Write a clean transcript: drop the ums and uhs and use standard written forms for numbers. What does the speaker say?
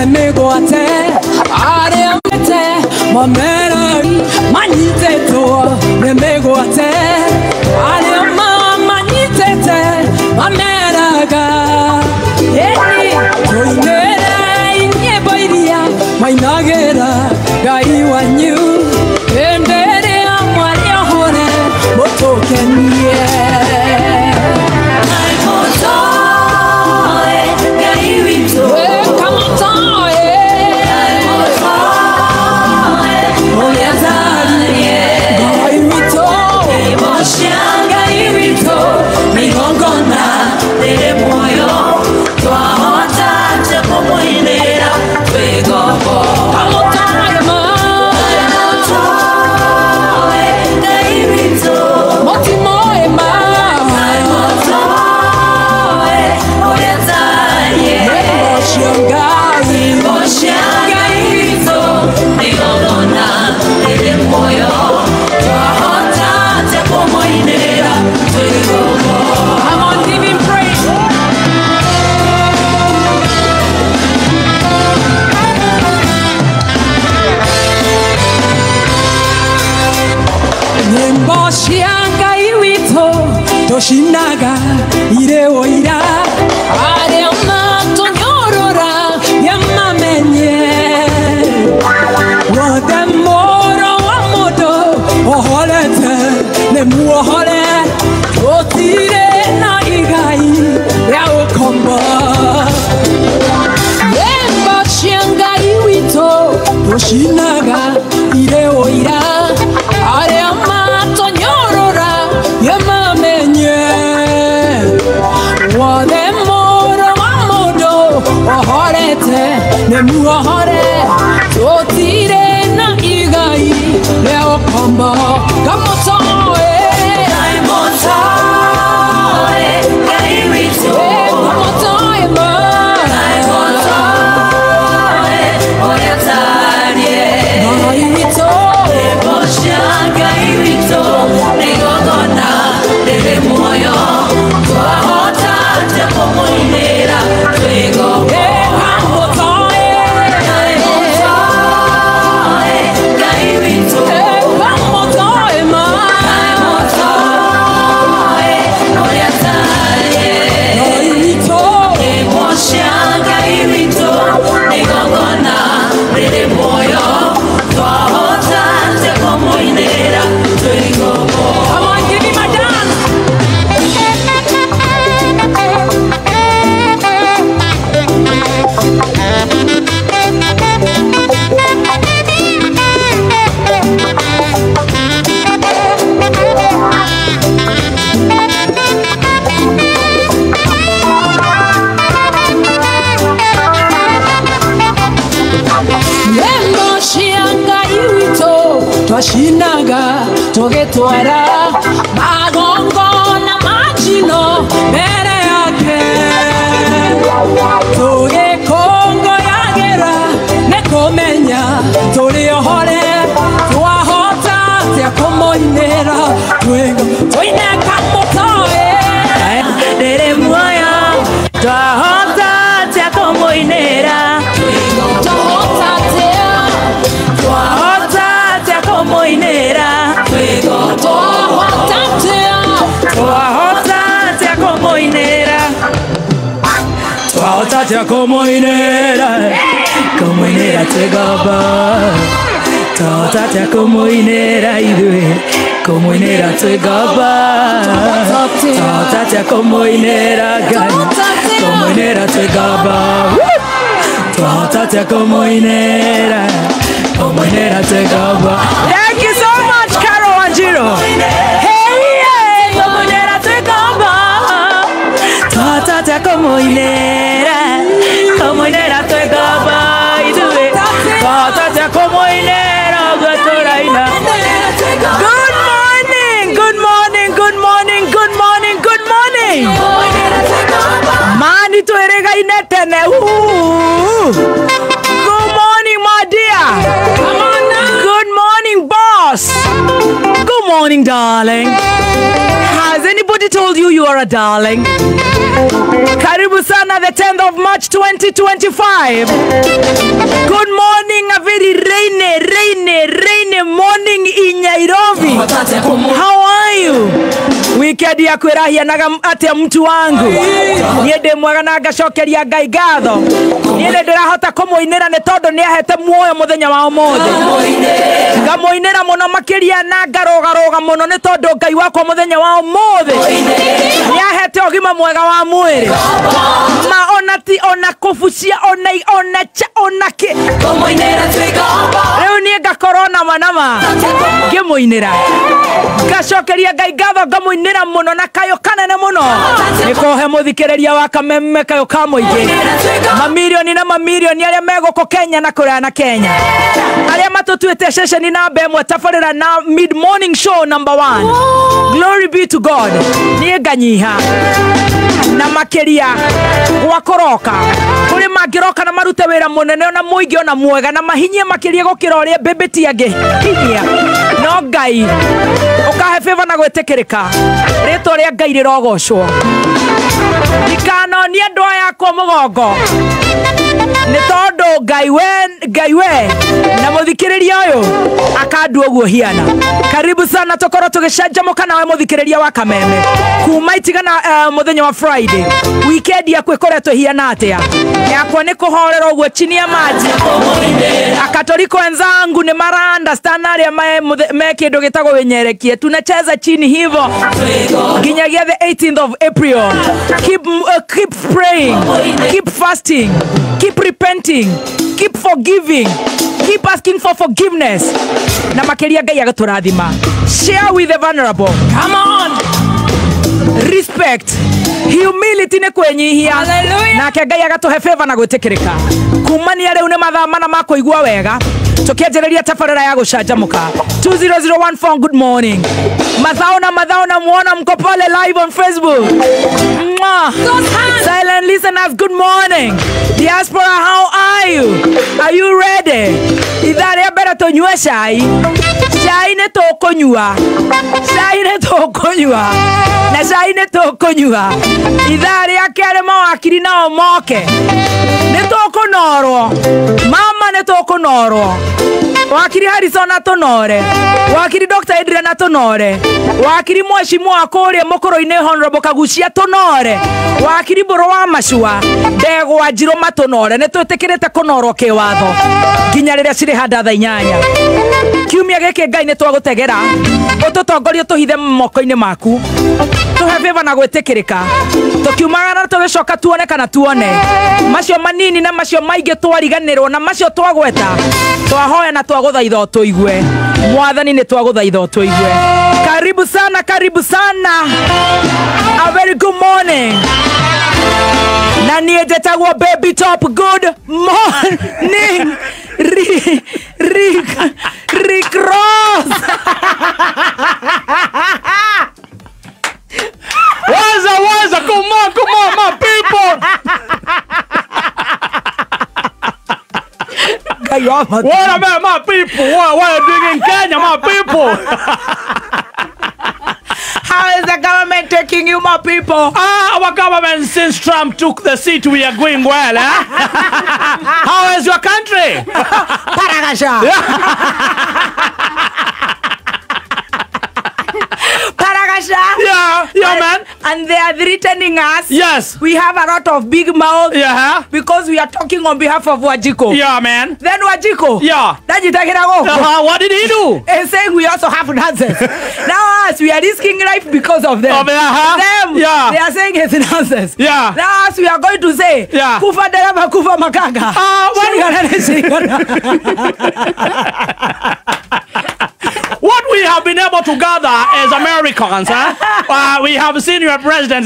memegoate areamete mamera maniteto memegoate areama manitete mameraga eni toinera inyeboiria mainagera gaiwanyu endere amwari hore motokenie Toshinaga ireo ira areama tonyorora yamamenye wademoro wamodo oholete nemuohole otire na igai yao komba yemba shianga iwito toshinaga ireo ira areama tonyorora yamamenye wademoro wamodo ohorete nemuohore otire na igai leo komba kamotoe kamotoe kairito kamotoe ma kamotoe oyatanie kairito ebosha kairito negogona dele moyo twahota tekomoinera twego kamotoe kamotoe kairito kamotoe ma kamotoe oyatanie kairito ebosha kairito negogona dele moyo twahota tekomoinera twego. Come on, give me my dance. Yembo shianga iwito twashinaga togetwara magongo na majino mbere yake togekongo yagera nekomenya tuliohore twahota tyakomoinera twego toineka motoe dere moyo twahota tyakomoinera twego twahota tyakomoinera twego twahota tyakomoinera twahota tyakomoinera komoinera twegaba twahota tyakomoinera idwe komoinera twegaba twahota tyakomoinera gai komoinera twegaba twahota tyakomoinera komoinera twegaba. Thank you so much, Carol Wanjiru. Hey, komoinera twegaba twahota tyakomoinera komoinera twegaba idwe twahota tyakomoinera gwatoraina. Good morning, good morning, good morning, good morning, good morning. Mani tuerega inetene. Good morning, my dear. Come on now. Good morning, boss. Good morning, darling. Has anybody already told you you are a darling. Karibu sana, the 10th of March 2025. Good morning, a very rainy morning in Nairobi. How are you? Weekend ya kwirahia naga ate mtu wangu. Niende mwega na ngacokeria Ngai ngatho. Niende ndirahota kumuinira ni tondu ni ahete muoyo muthenya wa umuthi. Ngamuinira muno makiria na ngarogaroga muno ni tondu Ngai wakwa muthenya wa umuthi. Ni ahete ogima mwega wa mwiri. Ma onati ona kufucia ona ki. Riu ni ngakorona manama. Ngimuinira. Ngacokeria Ngai ngatho ngamuinira muno na kayo kanene muno. Nikohe muthikiriria wa kameme kayo ka muingi. Mamilioni na mamilioni aria megoko Kenya na kuria na Kenya. Aria matutuite session namba 1 tafarira na mid morning show number 1. Glory be to God. Ni nganyiha na makiria gwakoroka kuri magiroka na marute wira munene na muingi ona mwega na mahinyie makiria gukira uria bebeti age hinyia no Ngai ukahe favor na gwetekirika rito ria Ngai rirogocwo ikano ni andu yakwa mugongo ni tondu Ngai we na muthikiriria uyu akandu oguo hiana. Karibu sana tokoro tugicanjamuka nawe muthikiriria wa kameme kuma itigana muthenya wa Friday. Weekend ya kwikoretwo hiana atia yakwa ni kuhorera oguo chini ya maji. Akatoliko wenzangu ni mara understand aria me kindu gitagwo wenyerekie tunacheza chini hivyo ginyagia the 18th of April. Keep praying, keep fasting, keep repenting, keep forgiving, keep asking for forgiveness. Na makiria Ngai agaturathima. Share with the vulnerable. Come on. Respect. Humility ne kwenyihia. Na Ngai agatuhe favor na gwetekirika. Kumania riu ne mathamana makoigwa wega. Tukianjĩrĩria tafarĩra ya gũcanjamũka 20014. Good morning. Madhao na muona mko pale live on Facebook. Silent listeners, good morning. Diaspora, how are you? Are you ready? Idhaa ya mbere tunyue cai. Cai ne tukunyua. Na cai ne tukunyua. Idhaa ya kere mawakiri nao moke. Ne tukunorwo. Mama ne tukunorwo. Wakiri Harrison atonore, wakiri Dr. Adrian atonore, wakiri mheshimiwa akuria mukuru-ini Honorable Kagucia atonore, wakiri Buru wa Macua Ndegwa Njiro matonore. Ni twitikirite kunorwo kiwatho nginya riria ciri handa thaa 8. Kiumia giki Ngai ni twagutegera ututongoria tuhithe moko-ini maku tuhe favor na gwetikirika tukiumagana na tugicoka tuone kana tuone macio manini na macio maingi twariganirwo na macio twagweta twahoya na twaguthaitha tuigue mwathani ni twaguthaitha tuigue. Karibu sana, a very good morning. Na niĩ njĩtagwo Baby Top. Good morning Rick Ross. Waza, come on, my people. What about my people? What are you doing in Kenya, my people? How is the government taking you, my people? Our government, since Trump took the seat, we are going well, eh? How is your country? Paragasha. Yeah, man. And they are threatening us. Yes. We have a lot of big mouth. Yeah. Because we are talking on behalf of Wajiko. Yeah, man. Then Wajiko. Yeah. What did he do? He's saying we also have nonsense. Now us, we are risking life because of them. Them, yeah. They are saying it's nonsense. Yeah. Now us, we are going to say, yeah. Kufa dereva, kufa makanga. What we have been able to gather as Americans, we have seen your president.